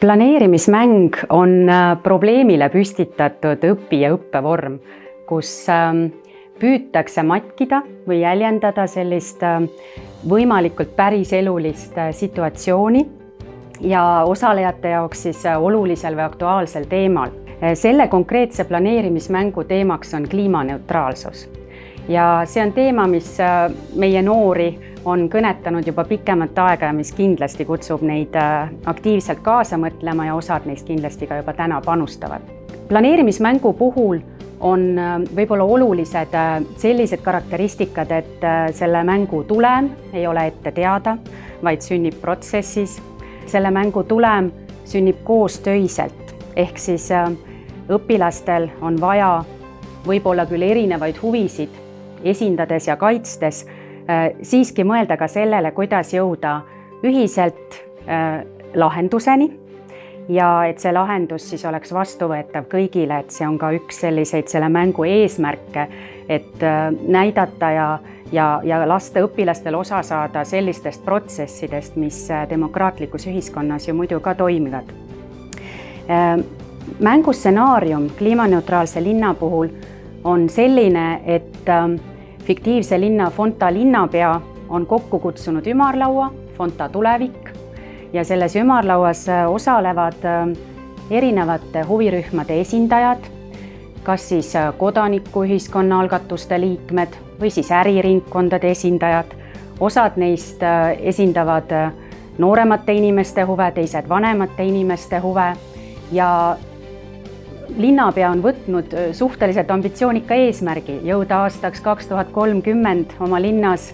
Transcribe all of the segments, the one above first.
Planeerimismäng on probleemile püstitatud õpi- ja õppevorm, kus püütakse matkida või jäljendada sellist võimalikult päriselulist situatsiooni ja osalejate jaoks siis olulisel või aktuaalsel teemal. Selle konkreetse planeerimismängu teemaks on kliimaneutraalsus. Ja see on teema, mis meie noori on kõnetanud juba pikemat aega ja mis kindlasti kutsub neid aktiivselt kaasa mõtlema ja osad neist kindlasti ka juba täna panustavad. Planeerimismängu puhul on võib-olla olulised sellised karakteristikad, et selle mängu tulem ei ole ette teada, vaid sünnib protsessis. Selle mängu tulem sünnib koostöiselt, ehk siis õpilastel on vaja võib-olla küll erinevaid huvisid esindades ja kaitstes siiski mõelda ka sellele, kuidas jõuda ühiselt lahenduseni ja et see lahendus siis oleks vastuvõetav kõigile, et see on ka üks selliseid selle mängu eesmärke, et näidata ja lasta õpilastel osa saada sellistest protsessidest, mis demokraatlikus ühiskonnas ju muidu ka toimivad. Mängustsenaarium kliimaneutraalse linna puhul on selline, et fiktiivse linna Fonta linnapea on kokku kutsunud ümarlaua Fonta tulevik ja selles ümarlauas osalevad erinevate huvirühmade esindajad, kas siis kodanikuühiskonna algatuste liikmed või siis äriringkondade esindajad. Osad neist esindavad nooremate inimeste huve, teised vanemate inimeste huve ja linnapea on võtnud suhteliselt ambitsioonika eesmärgi jõuda aastaks 2030 oma linnas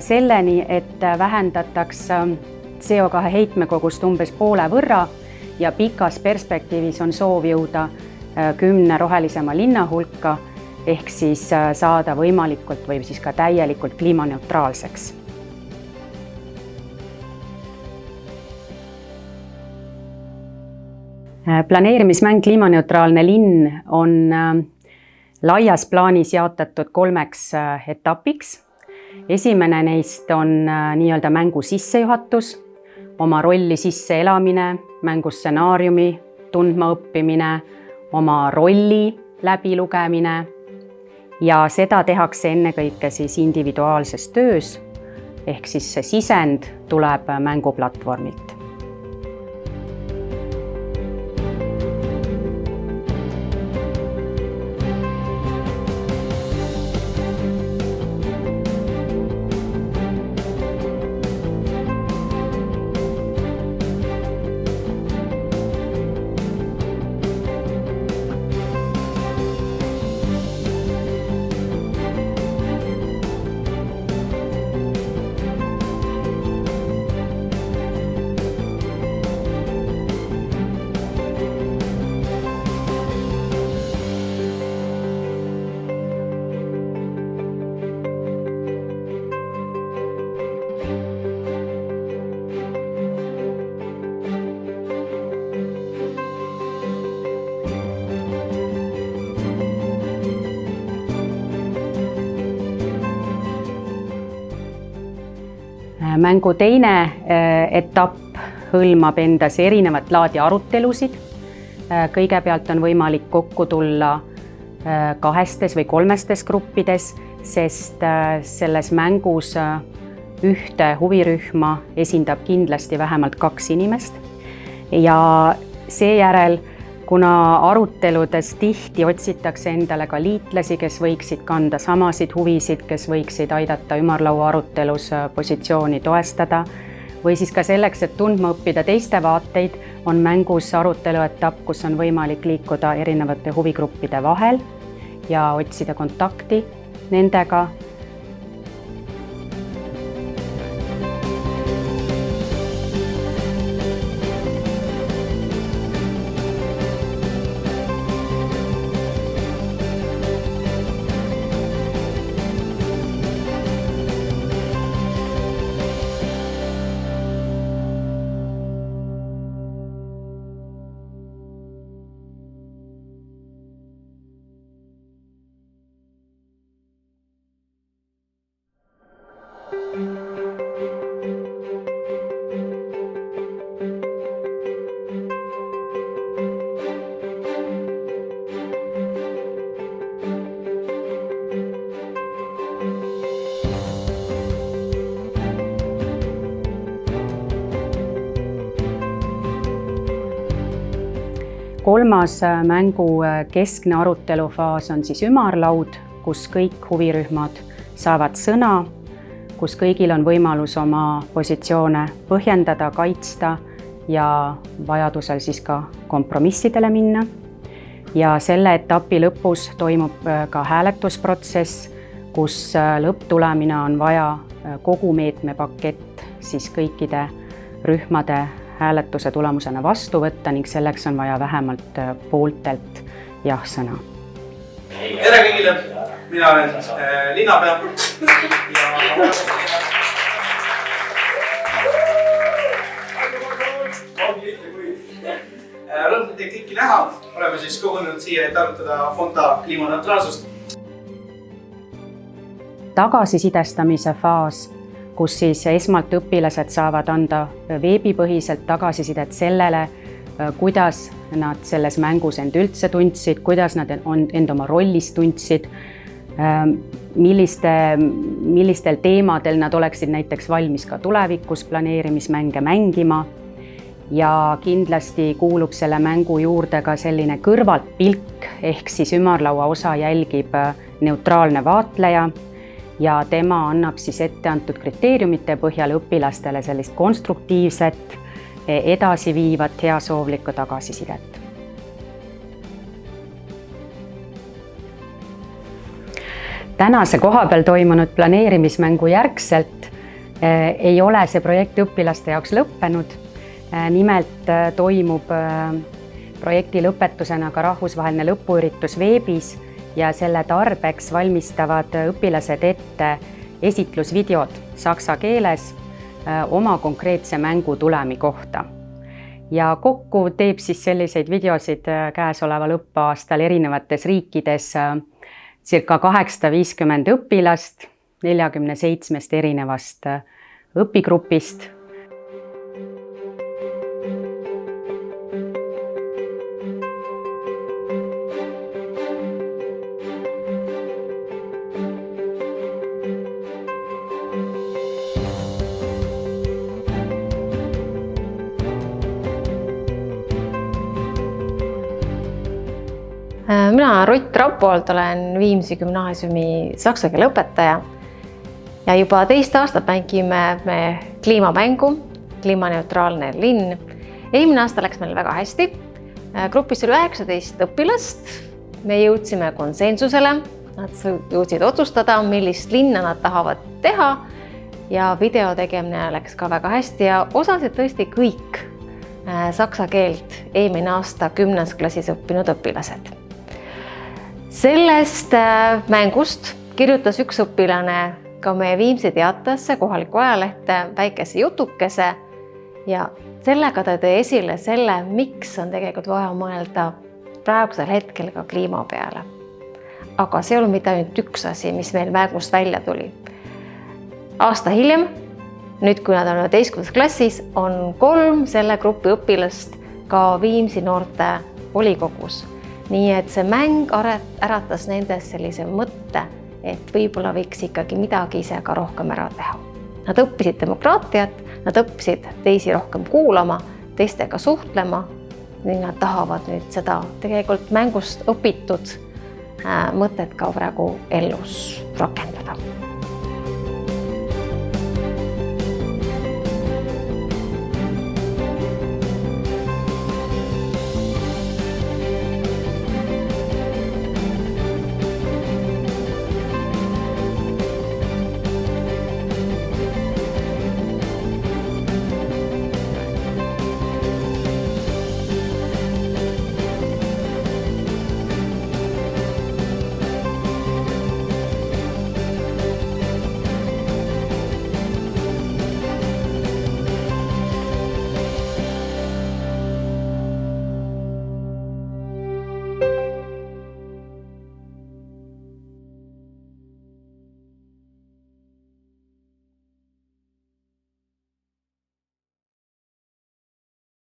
selleni, et vähendataks CO2 heitmekogust umbes poole võrra ja pikas perspektiivis on soov jõuda 10 rohelisema linna hulka, ehk siis saada võimalikult või siis ka täielikult kliimaneutraalseks. Planeerimismäng kliimaneutraalne linn on laias plaanis jaotatud 3 etapiks. Esimene neist on nii-öelda mängu sissejuhatus, oma rolli sisseelamine, mängustsenaariumi tundma õppimine, oma rolli läbilugemine ja seda tehakse ennekõike siis individuaalses töös, ehk siis see sisend tuleb mänguplatvormilt. Mängu teine etapp hõlmab endas erinevat laadi arutelusid. Kõigepealt on võimalik kokku tulla 2 või 3 gruppides, sest selles mängus ühte huvirühma esindab kindlasti vähemalt 2 inimest. Ja seejärel, kuna aruteludes tihti otsitakse endale ka liitlasi, kes võiksid kanda samasid huvisid, kes võiksid aidata ümarlaua arutelus positsiooni toestada, või siis ka selleks, et tundma õppida teiste vaateid, on mängus arutelu etapp, kus on võimalik liikuda erinevate huvigruppide vahel ja otsida kontakti nendega. kolmas mängu keskne arutelufaas on siis ümarlaud, kus kõik huvirühmad saavad sõna, kus kõigil on võimalus oma positsioone põhjendada, kaitsta ja vajadusel siis ka kompromissidele minna. Ja selle etapi lõpus toimub ka hääletusprotsess, kus lõpptulemina on vaja kogu meetmepakett siis kõikide rühmade hääletuse tulemusena vastu võtta ning selleks on vaja vähemalt pooltelt jah-sõna. Tere kõigile! Mina olen linnapea ja rõõm teid kõiki näha. Oleme siis kogunenud siia, et arutada Fonda kliimaneutraalsust. Tagasisidestamise faas, kus siis esmalt õpilased saavad anda veebipõhiselt tagasisidet sellele, kuidas nad selles mängus end üldse tundsid, kuidas nad end oma rollis tundsid, millistel teemadel nad oleksid näiteks valmis ka tulevikus planeerimismänge mängima. Ja kindlasti kuulub selle mängu juurde ka selline kõrvaltpilk, ehk siis ümarlaua osa jälgib neutraalne vaatleja ja tema annab siis etteantud kriteeriumite põhjal õpilastele sellist konstruktiivset, edasiviivat, heasoovlikku tagasisidet. Tänase kohapeal toimunud planeerimismängu järgselt ei ole see projekt õpilaste jaoks lõppenud. Nimelt toimub projekti lõpetusena ka rahvusvaheline lõpuüritus veebis ja selle tarbeks valmistavad õpilased ette esitlusvideod saksa keeles oma konkreetse mängu tulemi kohta. Ja kokku teeb siis selliseid videosid käesoleval õppeaastal erinevates riikides circa 850 õpilast 47 erinevast õpigrupist. Mina Rutt Rapolt olen Viimsi gümnaasiumi saksa keele õpetaja ja juba teist aastat mängime me kliimamängu, kliimaneutraalne linn. Eelmine aasta läks meil väga hästi. Grupis oli 19 õpilast. Me jõudsime konsensusele. Nad jõudsid otsustada, millist linna nad tahavad teha ja video tegemine läks ka väga hästi ja osasid tõesti kõik saksa keelt eelmine aasta 10. klassis õppinud õpilased. Sellest mängust kirjutas üks õpilane ka meie Viimsi Teatajasse, kohalikku ajalehte, väikese jutukese ja sellega ta tõi esile selle, miks on tegelikult vaja mõelda praegusel hetkel ka kliima peale. Aga see ei olnud mitte ainult üks asi, mis meil mängust välja tuli. Aasta hiljem, nüüd kui nad on 11. klassis, on 3 selle grupi õpilast ka Viimsi noorte volikogus. Nii et see mäng äratas nendes sellise mõtte, et võib-olla võiks ikkagi midagi ise ka rohkem ära teha. Nad õppisid demokraatiat, nad õppisid teisi rohkem kuulama, teistega suhtlema ning nad tahavad nüüd seda tegelikult mängust õpitud mõtet ka praegu ellus rakendada.